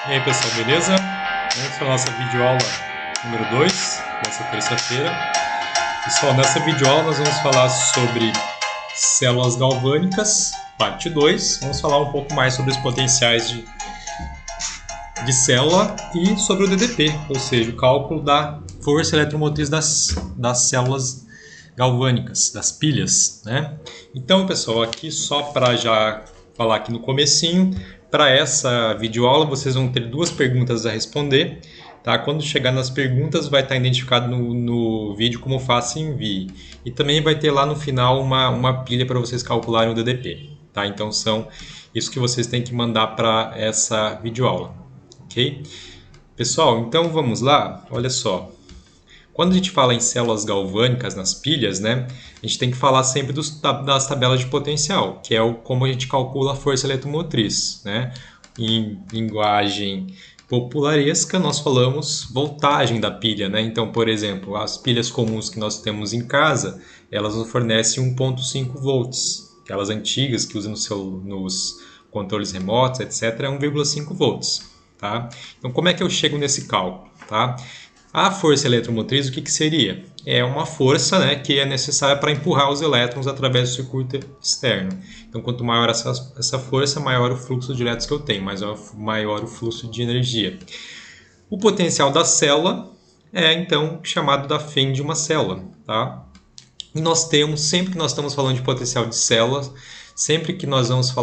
E aí pessoal, beleza? Vamos para a nossa videoaula número 2 dessa terça-feira. Pessoal, nessa videoaula nós vamos falar sobre células galvânicas, parte 2. Vamos falar um pouco mais sobre os potenciais de célula e sobre o DDP, ou seja, o cálculo da força eletromotriz das células galvânicas, das pilhas, né? Então, pessoal, aqui só para já falar aqui no comecinho, para essa videoaula vocês vão ter duas perguntas a responder, tá? Quando chegar nas perguntas vai estar identificado no vídeo como faça e envie. E também vai ter lá no final uma pilha para vocês calcularem o DDP, tá? Então são isso que vocês têm que mandar para essa videoaula, ok? Pessoal, então vamos lá, olha só. Quando a gente fala em células galvânicas nas pilhas, né, a gente tem que falar sempre das tabelas de potencial, que é como a gente calcula a força eletromotriz, né? Em linguagem popularesca, nós falamos voltagem da pilha, né? Então, por exemplo, as pilhas comuns que nós temos em casa, elas nos fornecem 1,5 volts. Aquelas antigas que usam nos controles remotos, etc., é 1,5 volts, tá? Então, como é que eu chego nesse cálculo, tá? A força eletromotriz, o que seria? É uma força, né, que é necessária para empurrar os elétrons através do circuito externo. Então, quanto maior essa força, maior o fluxo de elétrons que eu tenho, maior o fluxo de energia. O potencial da célula é, então, chamado da Fem de uma célula, tá? E nós temos, sempre que nós estamos falando de potencial de células, sempre que nós vamos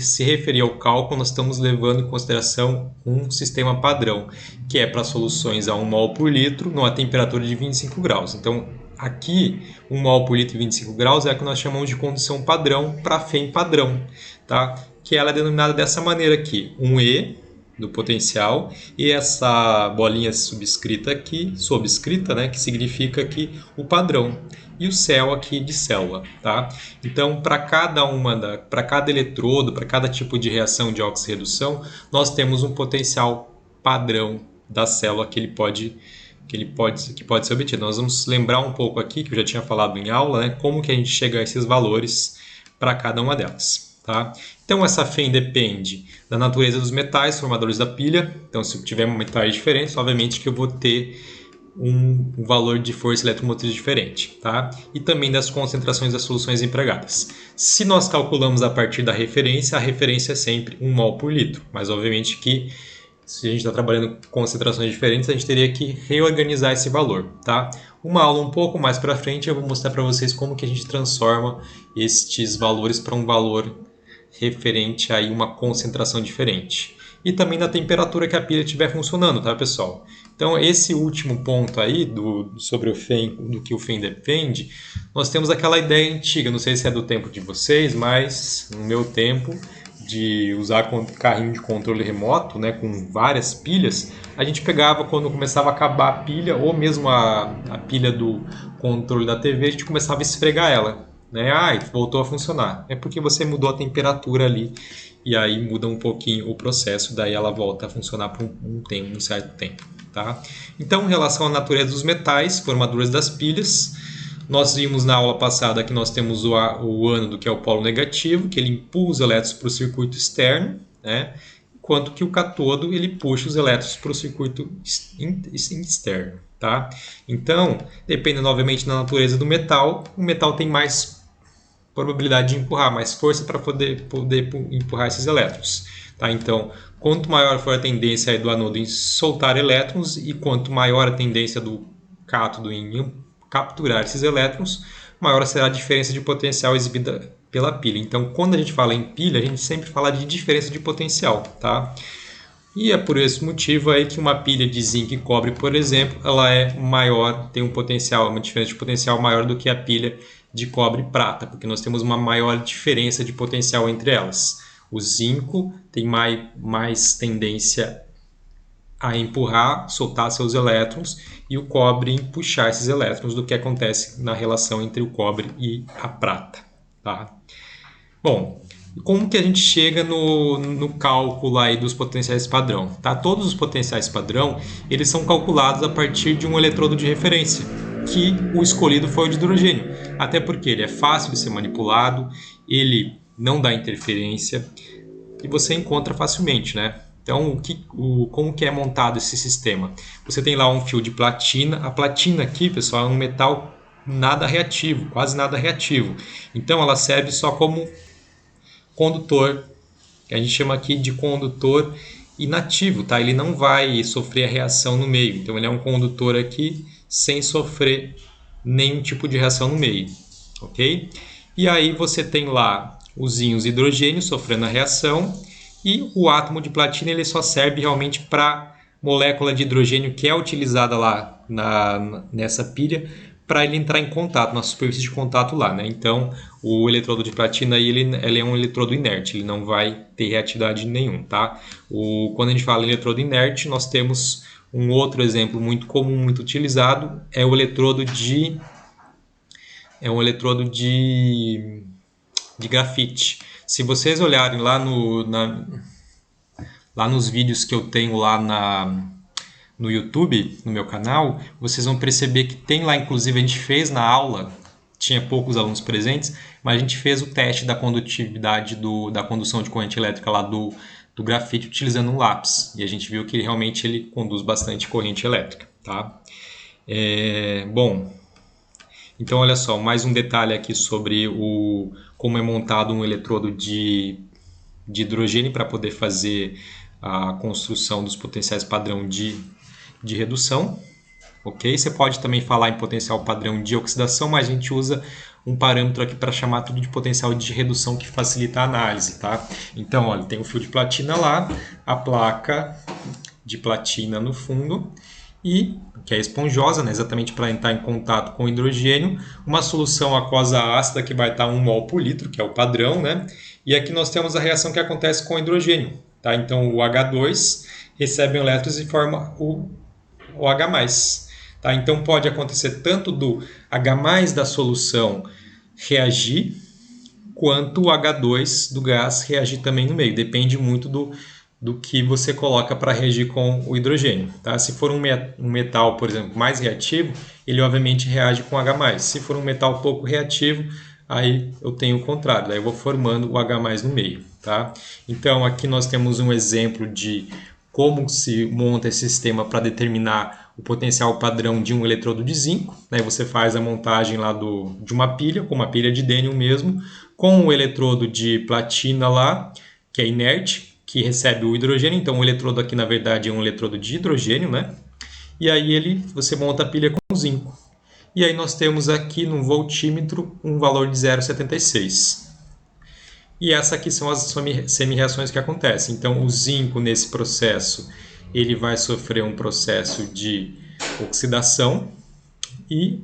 se referir ao cálculo, nós estamos levando em consideração um sistema padrão, que é para soluções a 1 mol por litro, numa temperatura de 25 graus. Então, aqui, 1 mol por litro e 25 graus é a que nós chamamos de condição padrão para Fem padrão, tá? Que ela é denominada dessa maneira aqui, 1E do potencial e essa bolinha subscrita aqui, né, que significa aqui o padrão, e o céu aqui de célula, tá? Então, para cada eletrodo, para cada tipo de reação de oxirredução, nós temos um potencial padrão da célula que pode ser obtido. Nós vamos lembrar um pouco aqui, que eu já tinha falado em aula, né, como que a gente chega a esses valores para cada uma delas. Tá? Então, essa Fem depende da natureza dos metais formadores da pilha. Então, se eu tiver metais diferentes, obviamente que eu vou ter um valor de força eletromotriz diferente. Tá? E também das concentrações das soluções empregadas. Se nós calculamos a partir da referência, a referência é sempre 1 mol por litro. Mas, obviamente que se a gente está trabalhando com concentrações diferentes, a gente teria que reorganizar esse valor. Tá? Uma aula um pouco mais para frente, eu vou mostrar para vocês como que a gente transforma estes valores para um valor referente a uma concentração diferente. E também da temperatura que a pilha estiver funcionando, tá, pessoal? Então, esse último ponto aí sobre o Fem, do que o Fem depende, nós temos aquela ideia antiga, não sei se é do tempo de vocês, mas no meu tempo de usar carrinho de controle remoto, né, com várias pilhas, a gente pegava quando começava a acabar a pilha, ou mesmo a pilha do controle da TV, a gente começava a esfregar ela. Né? Voltou a funcionar. É porque você mudou a temperatura ali e aí muda um pouquinho o processo, daí ela volta a funcionar por um certo tempo. Tá? Então, em relação à natureza dos metais, formadores das pilhas, nós vimos na aula passada que nós temos o ânodo, que é o polo negativo, que ele empurra os elétrons para o circuito externo, né? Enquanto que o cátodo ele puxa os elétrons para o circuito externo. Tá? Então, dependendo obviamente da natureza do metal, o metal tem mais probabilidade de empurrar, mais força para poder empurrar esses elétrons. Tá? Então, quanto maior for a tendência do anodo em soltar elétrons e quanto maior a tendência do cátodo em capturar esses elétrons, maior será a diferença de potencial exibida pela pilha. Então, quando a gente fala em pilha, a gente sempre fala de diferença de potencial. Tá? E é por esse motivo aí que uma pilha de zinco e cobre, por exemplo, ela é maior, tem uma diferença de potencial maior do que a pilha de cobre e prata, porque nós temos uma maior diferença de potencial entre elas. O zinco tem mais tendência a empurrar, soltar seus elétrons, e o cobre em puxar esses elétrons, do que acontece na relação entre o cobre e a prata. Tá? Bom, como que a gente chega no cálculo aí dos potenciais padrão? Tá? Todos os potenciais padrão, eles são calculados a partir de um eletrodo de referência, que o escolhido foi o de hidrogênio. Até porque ele é fácil de ser manipulado, ele não dá interferência e você encontra facilmente, né? Então, como que é montado esse sistema? Você tem lá um fio de platina. A platina aqui, pessoal, é um metal nada reativo, quase nada reativo. Então, ela serve só como condutor, que a gente chama aqui de condutor inativo, tá? Ele não vai sofrer a reação no meio. Então, ele é um condutor aqui sem sofrer nenhum tipo de reação no meio, ok? E aí você tem lá os íons hidrogênio sofrendo a reação, e o átomo de platina ele só serve realmente para molécula de hidrogênio que é utilizada lá nessa pilha para ele entrar em contato, na superfície de contato lá, né? Então, o eletrodo de platina ele é um eletrodo inerte, ele não vai ter reatividade nenhum, tá? Quando a gente fala em eletrodo inerte, nós temos um outro exemplo muito comum, muito utilizado, é o eletrodo de grafite. Se vocês olharem lá nos vídeos que eu tenho lá no YouTube, no meu canal, vocês vão perceber que tem lá, inclusive a gente fez na aula, tinha poucos alunos presentes, mas a gente fez o teste da condutividade da condução de corrente elétrica lá do grafite utilizando um lápis. E a gente viu que realmente ele conduz bastante corrente elétrica, tá? Bom, então olha só, mais um detalhe aqui sobre como é montado um eletrodo de hidrogênio para poder fazer a construção dos potenciais padrão de redução. Ok? Você pode também falar em potencial padrão de oxidação, mas a gente usa um parâmetro aqui para chamar tudo de potencial de redução que facilita a análise, tá? Então, olha, tem o fio de platina lá, a placa de platina no fundo, e que é esponjosa, né, exatamente para entrar em contato com o hidrogênio, uma solução aquosa ácida que vai estar 1 mol por litro, que é o padrão, né? E aqui nós temos a reação que acontece com o hidrogênio, tá? Então, o H2 recebe elétrons e forma o H+. Tá? Então, pode acontecer tanto do H+ da solução reagir, quanto o H2 do gás reagir também no meio. Depende muito do que você coloca para reagir com o hidrogênio. Tá? Se for um metal, por exemplo, mais reativo, ele obviamente reage com H+. Se for um metal pouco reativo, aí eu tenho o contrário, daí eu vou formando o H+ no meio. Tá? Então, aqui nós temos um exemplo de como se monta esse sistema para determinar o potencial padrão de um eletrodo de zinco. Né? Você faz a montagem lá de uma pilha, com uma pilha de Denium mesmo, com o eletrodo de platina lá, que é inerte, que recebe o hidrogênio. Então, o eletrodo aqui, na verdade, é um eletrodo de hidrogênio, né? E aí você monta a pilha com zinco. E aí nós temos aqui no voltímetro um valor de 0,76. E essas aqui são as semi-reações que acontecem. Então, o zinco nesse processo, ele vai sofrer um processo de oxidação e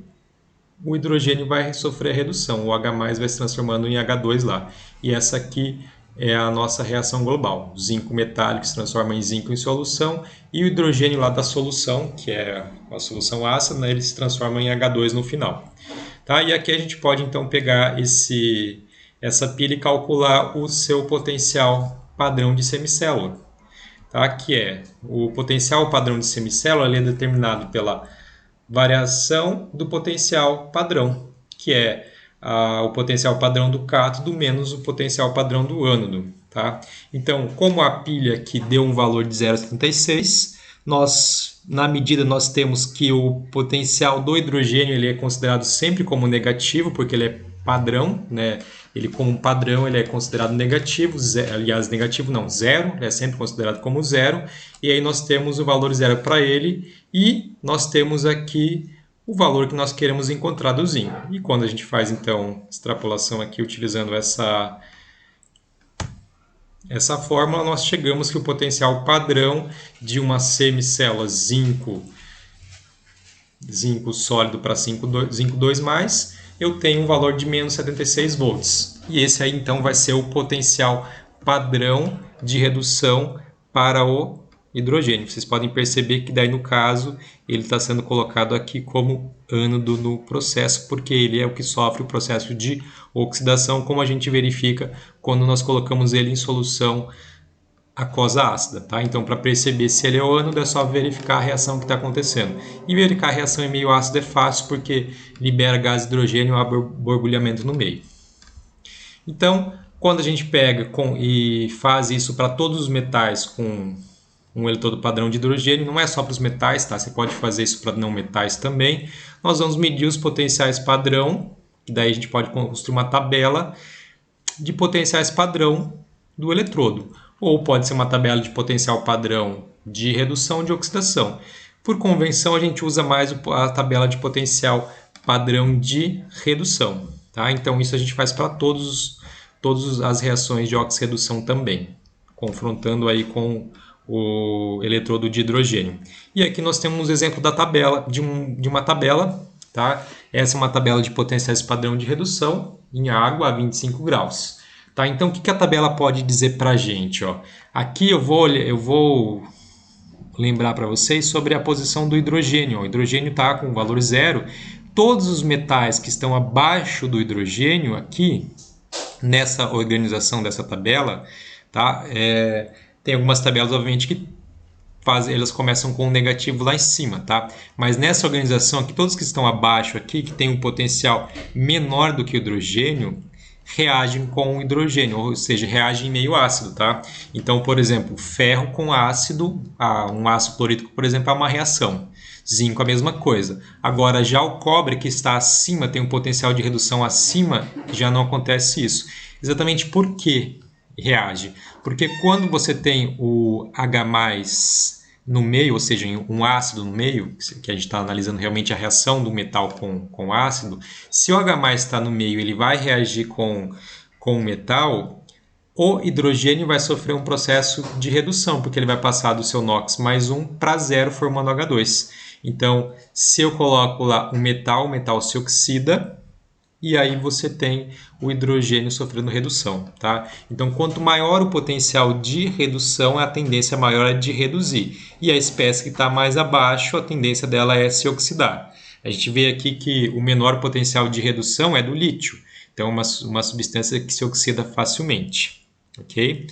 o hidrogênio vai sofrer a redução. O H+ vai se transformando em H2 lá. E essa aqui é a nossa reação global. O zinco metálico se transforma em zinco em solução e o hidrogênio lá da solução, que é a solução ácida, né, ele se transforma em H2 no final. Tá? E aqui a gente pode então pegar essa pilha e calcular o seu potencial padrão de semicélula. Tá? Que é o potencial padrão de semicélula, ele é determinado pela variação do potencial padrão, que é o potencial padrão do cátodo menos o potencial padrão do ânodo. Tá? Então, como a pilha aqui deu um valor de 0,76, na medida nós temos que o potencial do hidrogênio ele é considerado sempre como negativo, porque ele é padrão, né? Ele como padrão ele é considerado negativo, aliás, negativo não, zero, ele é sempre considerado como zero, e aí nós temos o valor zero para ele, e nós temos aqui o valor que nós queremos encontrar do zinco. E quando a gente faz, então, extrapolação aqui utilizando essa fórmula, nós chegamos que o potencial padrão de uma semicélula zinco sólido para zinco 2+, eu tenho um valor de menos 76 volts. E esse aí, então, vai ser o potencial padrão de redução para o hidrogênio. Vocês podem perceber que daí, no caso, ele está sendo colocado aqui como ânodo no processo, porque ele é o que sofre o processo de oxidação, como a gente verifica quando nós colocamos ele em solução aquosa ácida. Tá? Então, para perceber se ele é o ânodo, é só verificar a reação que está acontecendo. E verificar a reação em meio ácido é fácil, porque libera gás de hidrogênio e há borbulhamento no meio. Então, quando a gente pega e faz isso para todos os metais com um eletrodo padrão de hidrogênio. Não é só para os metais, tá? Você pode fazer isso para não metais também. Nós vamos medir os potenciais padrão, e daí a gente pode construir uma tabela de potenciais padrão do eletrodo. Ou pode ser uma tabela de potencial padrão de redução ou de oxidação. Por convenção, a gente usa mais a tabela de potencial padrão de redução. Tá? Então, isso a gente faz para todas as reações de oxirredução também, confrontando aí com o eletrodo de hidrogênio. E aqui nós temos um exemplo da tabela, de uma tabela. Tá? Essa é uma tabela de potenciais padrão de redução em água a 25 graus. Tá? Então, o que a tabela pode dizer para a gente? Ó? Aqui eu vou lembrar para vocês sobre a posição do hidrogênio. O hidrogênio está com valor zero. Todos os metais que estão abaixo do hidrogênio aqui, nessa organização dessa tabela, tá? Tem algumas tabelas, obviamente, que elas começam com um negativo lá em cima, tá? Mas nessa organização aqui, todos que estão abaixo aqui, que tem um potencial menor do que o hidrogênio, reagem com o hidrogênio, ou seja, reagem em meio ácido, tá? Então, por exemplo, ferro com ácido, um ácido clorídrico, por exemplo, é uma reação. Zinco, a mesma coisa. Agora, já o cobre, que está acima, tem um potencial de redução acima, já não acontece isso. Exatamente por que reage? Porque quando você tem o H+ no meio, ou seja, um ácido no meio, que a gente está analisando realmente a reação do metal com ácido, se o H+ está no meio, ele vai reagir com o metal, o hidrogênio vai sofrer um processo de redução, porque ele vai passar do seu NOx mais 1 para 0, formando H2. Então, se eu coloco lá o metal se oxida, e aí você tem o hidrogênio sofrendo redução. Tá? Então, quanto maior o potencial de redução, a tendência maior é de reduzir. E a espécie que está mais abaixo, a tendência dela é se oxidar. A gente vê aqui que o menor potencial de redução é do lítio. Então, é uma substância que se oxida facilmente. Okay?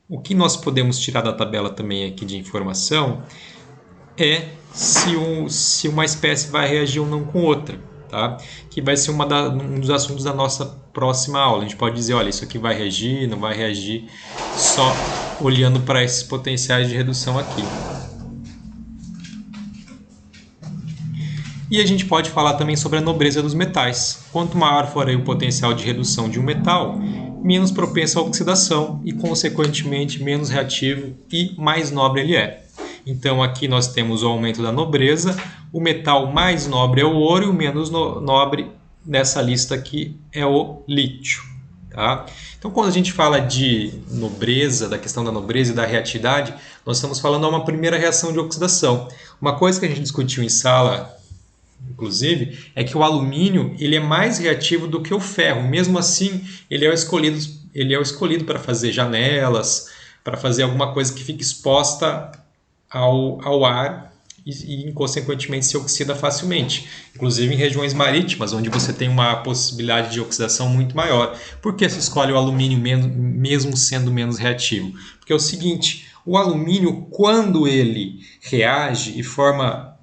O que nós podemos tirar da tabela também aqui de informação é se uma espécie vai reagir ou não com outra. Tá? Que vai ser um dos assuntos da nossa próxima aula. A gente pode dizer, olha, isso aqui vai reagir, não vai reagir, só olhando para esses potenciais de redução aqui. E a gente pode falar também sobre a nobreza dos metais. Quanto maior for aí o potencial de redução de um metal, menos propenso à oxidação e, consequentemente, menos reativo e mais nobre ele é. Então, aqui nós temos o aumento da nobreza. O metal mais nobre é o ouro e o menos nobre nessa lista aqui é o lítio. Tá? Então, quando a gente fala de nobreza, da questão da nobreza e da reatividade, nós estamos falando de uma primeira reação de oxidação. Uma coisa que a gente discutiu em sala, inclusive, é que o alumínio ele é mais reativo do que o ferro. Mesmo assim, ele é o escolhido para fazer janelas, para fazer alguma coisa que fique exposta ao ar e, consequentemente, se oxida facilmente. Inclusive em regiões marítimas, onde você tem uma possibilidade de oxidação muito maior. Por que se escolhe o alumínio mesmo sendo menos reativo? Porque é o seguinte, o alumínio, quando ele reage e forma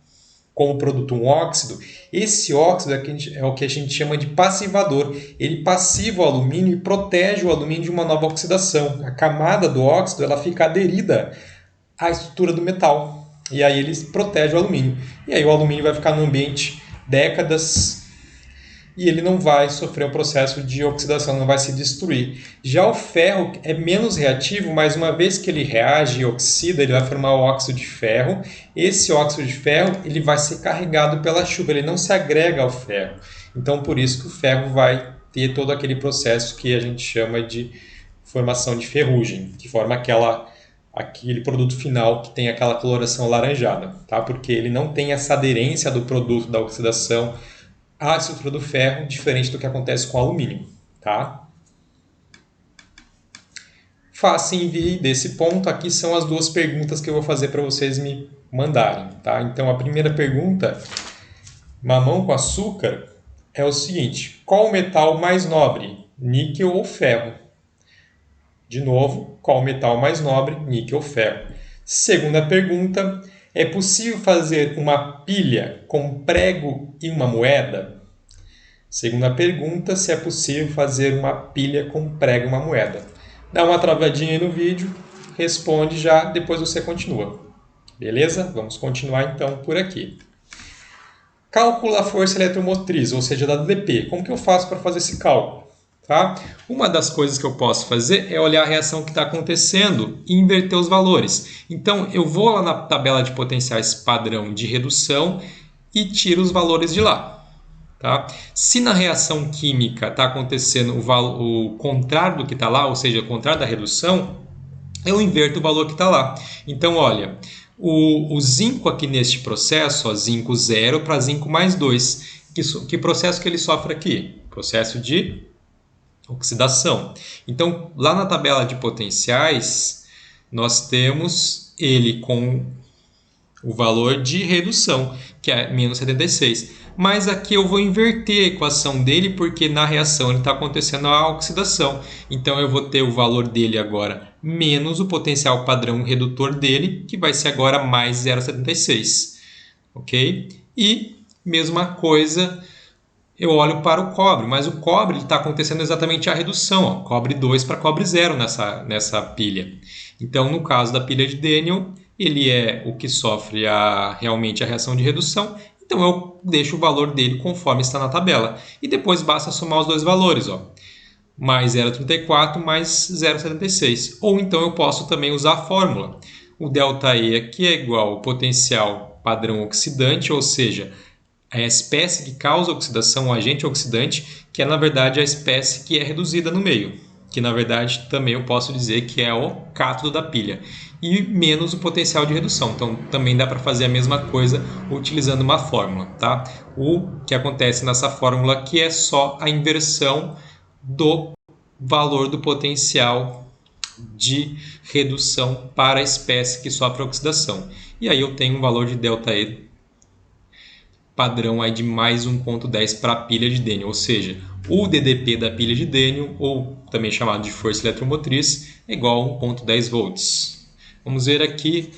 como produto um óxido, esse óxido é o que a gente chama de passivador. Ele passiva o alumínio e protege o alumínio de uma nova oxidação. A camada do óxido ela fica aderida a estrutura do metal. E aí ele protege o alumínio. E aí o alumínio vai ficar no ambiente décadas e ele não vai sofrer um processo de oxidação, não vai se destruir. Já o ferro é menos reativo, mas uma vez que ele reage e oxida, ele vai formar o óxido de ferro. Esse óxido de ferro ele vai ser carregado pela chuva, ele não se agrega ao ferro. Então, por isso que o ferro vai ter todo aquele processo que a gente chama de formação de ferrugem, que forma aquele produto final que tem aquela coloração alaranjada, tá? Porque ele não tem essa aderência do produto da oxidação à estrutura do ferro, diferente do que acontece com o alumínio. Tá? Faça envie desse ponto. Aqui são as duas perguntas que eu vou fazer para vocês me mandarem. Tá? Então, a primeira pergunta, mamão com açúcar, é o seguinte: qual o metal mais nobre, níquel ou ferro? De novo, qual o metal mais nobre, níquel ou ferro? Segunda pergunta, é possível fazer uma pilha com prego e uma moeda? Segunda pergunta, se é possível fazer uma pilha com prego e uma moeda. Dá uma travadinha aí no vídeo, responde já, depois você continua. Beleza? Vamos continuar então por aqui. Cálculo da força eletromotriz, ou seja, da DP. Como que eu faço para fazer esse cálculo? Tá? Uma das coisas que eu posso fazer é olhar a reação que está acontecendo e inverter os valores. Então, eu vou lá na tabela de potenciais padrão de redução e tiro os valores de lá. Tá? Se na reação química está acontecendo o contrário do que está lá, ou seja, o contrário da redução, eu inverto o valor que está lá. Então, olha, o zinco aqui neste processo, ó, zinco 0 para zinco mais 2. Que processo que ele sofre aqui? Processo de oxidação. Então, lá na tabela de potenciais, nós temos ele com o valor de redução, que é menos 76. Mas aqui eu vou inverter a equação dele, porque na reação está acontecendo a oxidação. Então, eu vou ter o valor dele agora menos o potencial padrão redutor dele, que vai ser agora mais 0,76. Ok? E, mesma coisa, eu olho para o cobre, mas o cobre está acontecendo exatamente a redução, ó, cobre 2 para cobre 0 nessa pilha. Então, no caso da pilha de Daniell, ele é o que sofre realmente a reação de redução, então eu deixo o valor dele conforme está na tabela. E depois basta somar os dois valores, ó, mais 0,34 mais 0,76. Ou então eu posso também usar a fórmula. O ΔE aqui é igual ao potencial padrão oxidante, ou seja, a espécie que causa oxidação, o agente oxidante, que é na verdade a espécie que é reduzida no meio, que na verdade também eu posso dizer que é o cátodo da pilha, e menos o potencial de redução. Então também dá para fazer a mesma coisa utilizando uma fórmula. Tá? O que acontece nessa fórmula aqui é só a inversão do valor do potencial de redução para a espécie que sofre oxidação. E aí eu tenho um valor de ΔE padrão aí de mais 1,10 para a pilha de Daniell, ou seja, o DDP da pilha de Daniell, ou também chamado de força eletromotriz, é igual a 1,10 volts. Vamos ver aqui,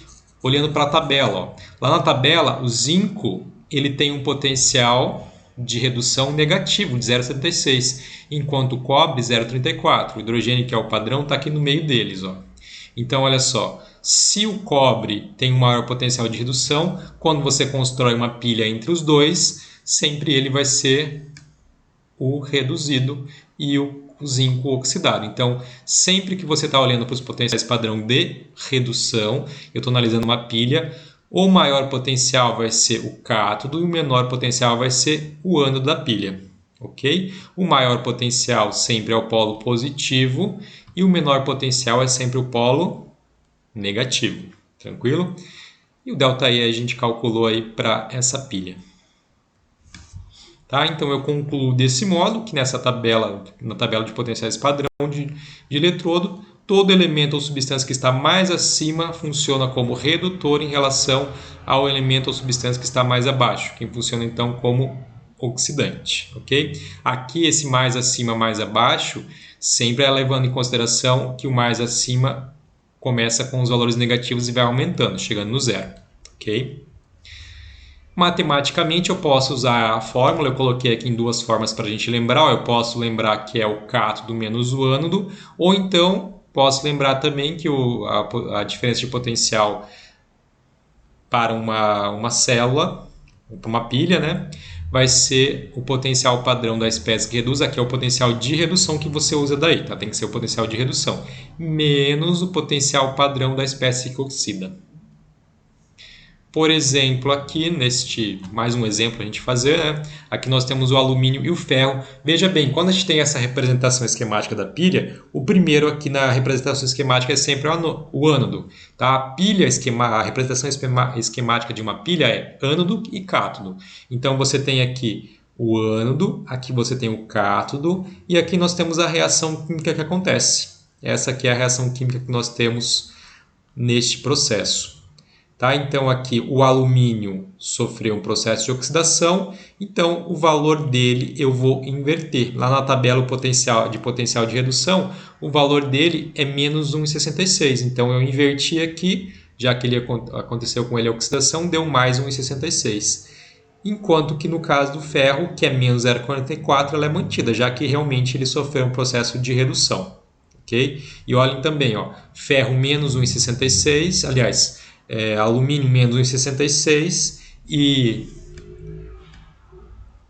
olhando para a tabela. Ó. Lá na tabela, o zinco ele tem um potencial de redução negativo, de 0,76, enquanto o cobre, 0,34. O hidrogênio, que é o padrão, está aqui no meio deles. Ó. Então, olha só, se o cobre tem um maior potencial de redução, quando você constrói uma pilha entre os dois, sempre ele vai ser o reduzido e o zinco oxidado. Então, sempre que você está olhando para os potenciais padrão de redução, eu estou analisando uma pilha, o maior potencial vai ser o cátodo e o menor potencial vai ser o ânodo da pilha. Ok? O maior potencial sempre é o polo positivo e o menor potencial é sempre o polo negativo. Tranquilo? E o ΔE a gente calculou aí para essa pilha. Tá? Então eu concluo desse modo que nessa tabela, na tabela de potenciais padrão de eletrodo, todo elemento ou substância que está mais acima funciona como redutor em relação ao elemento ou substância que está mais abaixo, que funciona então como oxidante. Ok? Aqui esse mais acima, mais abaixo, sempre é levando em consideração que o mais acima começa com os valores negativos e vai aumentando, chegando no zero. Ok? Matematicamente eu posso usar a fórmula, eu coloquei aqui em duas formas para a gente lembrar. Eu posso lembrar que é o cátodo menos o ânodo, ou então posso lembrar também que a diferença de potencial para uma célula, para uma pilha, né, vai ser o potencial padrão da espécie que reduz, aqui é o potencial de redução que você usa daí, tá? Tem que ser o potencial de redução, menos o potencial padrão da espécie que oxida. Por exemplo, aqui mais um exemplo a gente fazer, né? Aqui nós temos o alumínio e o ferro. Veja bem, quando a gente tem essa representação esquemática da pilha, o primeiro aqui na representação esquemática é sempre o ânodo. Tá? A representação esquemática de uma pilha é ânodo e cátodo. Então você tem aqui o ânodo, aqui você tem o cátodo e aqui nós temos a reação química que acontece. Essa aqui é a reação química que nós temos neste processo. Tá? Então, aqui o alumínio sofreu um processo de oxidação, então o valor dele eu vou inverter. Lá na tabela o potencial de redução, o valor dele é menos 1,66. Então, eu inverti aqui, já que aconteceu com ele a oxidação, deu mais 1,66. Enquanto que no caso do ferro, que é menos 0,44, ela é mantida, já que realmente ele sofreu um processo de redução. ok? E olhem também, ó, ferro menos 1,66, aliás, alumínio menos 1,66 e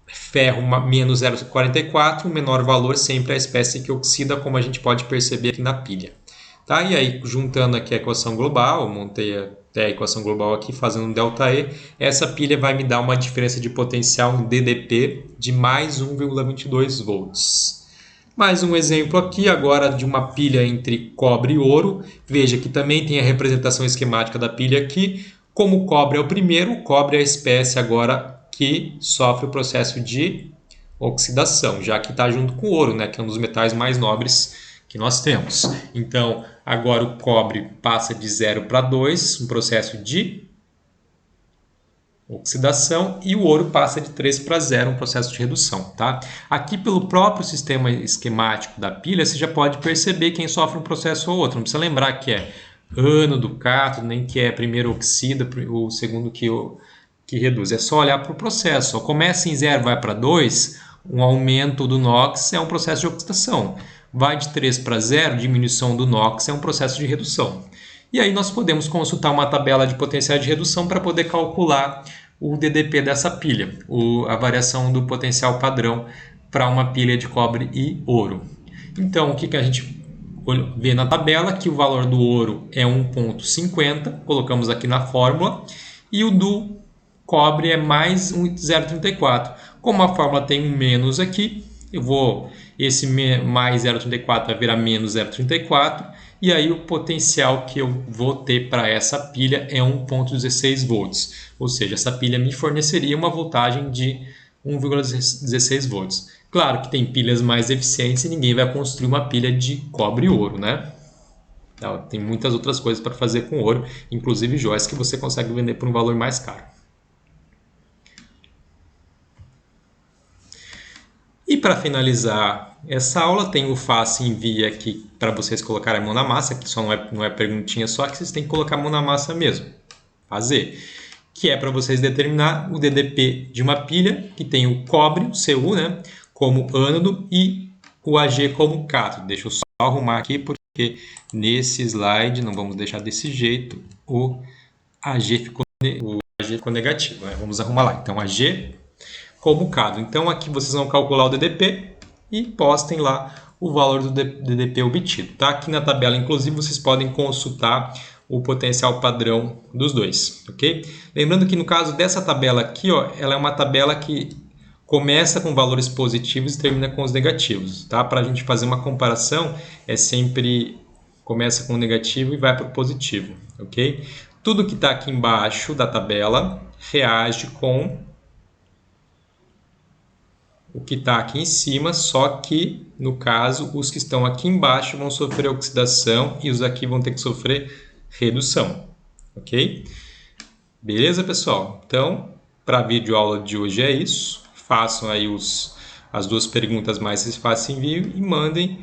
ferro menos 0,44, o menor valor sempre é a espécie que oxida, como a gente pode perceber aqui na pilha. Tá? E aí, juntando aqui a equação global, eu montei até a equação global aqui, fazendo um ΔE, essa pilha vai me dar uma diferença de potencial em DDP de mais 1,22 volts. Mais um exemplo aqui agora de uma pilha entre cobre e ouro. Veja que também tem a representação esquemática da pilha aqui. Como o cobre é o primeiro, o cobre é a espécie agora que sofre o processo de oxidação, já que está junto com o ouro, né, que é um dos metais mais nobres que nós temos. Então, agora o cobre passa de 0 para 2, um processo de oxidação, e o ouro passa de 3 para 0, um processo de redução. Tá? Aqui, pelo próprio sistema esquemático da pilha, você já pode perceber quem sofre um processo ou outro. Não precisa lembrar que é ânodo, cátodo, nem que é primeiro oxida, o segundo que reduz. É só olhar para o processo. Começa em 0, vai para 2, um aumento do NOx é um processo de oxidação. Vai de 3 para 0, diminuição do NOx é um processo de redução. E aí nós podemos consultar uma tabela de potencial de redução para poder calcular o DDP dessa pilha, a variação do potencial padrão para uma pilha de cobre e ouro. Então, o que a gente vê na tabela? Que o valor do ouro é 1,50, colocamos aqui na fórmula, e o do cobre é mais 0,34. Como a fórmula tem um menos aqui, esse mais 0,34 vai virar menos 0,34, e aí o potencial que eu vou ter para essa pilha é 1,16 volts, ou seja, essa pilha me forneceria uma voltagem de 1,16 volts. Claro que tem pilhas mais eficientes e ninguém vai construir uma pilha de cobre e ouro, né? Tem muitas outras coisas para fazer com ouro, inclusive joias que você consegue vender por um valor mais caro. E para finalizar essa aula, tem o Faça e Envia aqui para vocês colocarem a mão na massa, que só não é perguntinha só, que vocês têm que colocar a mão na massa mesmo. Fazer. Que é para vocês determinar o DDP de uma pilha que tem o cobre, o Cu, né, como ânodo e o Ag como cátodo. Deixa eu só arrumar aqui, porque nesse slide, não vamos deixar desse jeito, o Ag ficou negativo, né? Vamos arrumar lá. Então, Ag como cátodo. Então, aqui vocês vão calcular o DDP e postem lá o valor do DDP obtido. Tá? Aqui na tabela, inclusive, vocês podem consultar o potencial padrão dos dois. Ok? Lembrando que no caso dessa tabela aqui, ó, ela é uma tabela que começa com valores positivos e termina com os negativos. Tá? Para a gente fazer uma comparação, é sempre começa com o negativo e vai para o positivo. Ok? Tudo que está aqui embaixo da tabela reage com o que está aqui em cima, só que, no caso, os que estão aqui embaixo vão sofrer oxidação e os aqui vão ter que sofrer redução. Ok? Beleza, pessoal? Então, para a videoaula de hoje é isso. Façam aí as duas perguntas mais fáceis envio e mandem.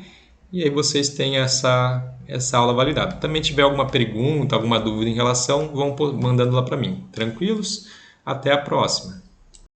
E aí vocês têm essa aula validada. Também tiver alguma pergunta, alguma dúvida em relação, vão mandando lá para mim. Tranquilos? Até a próxima!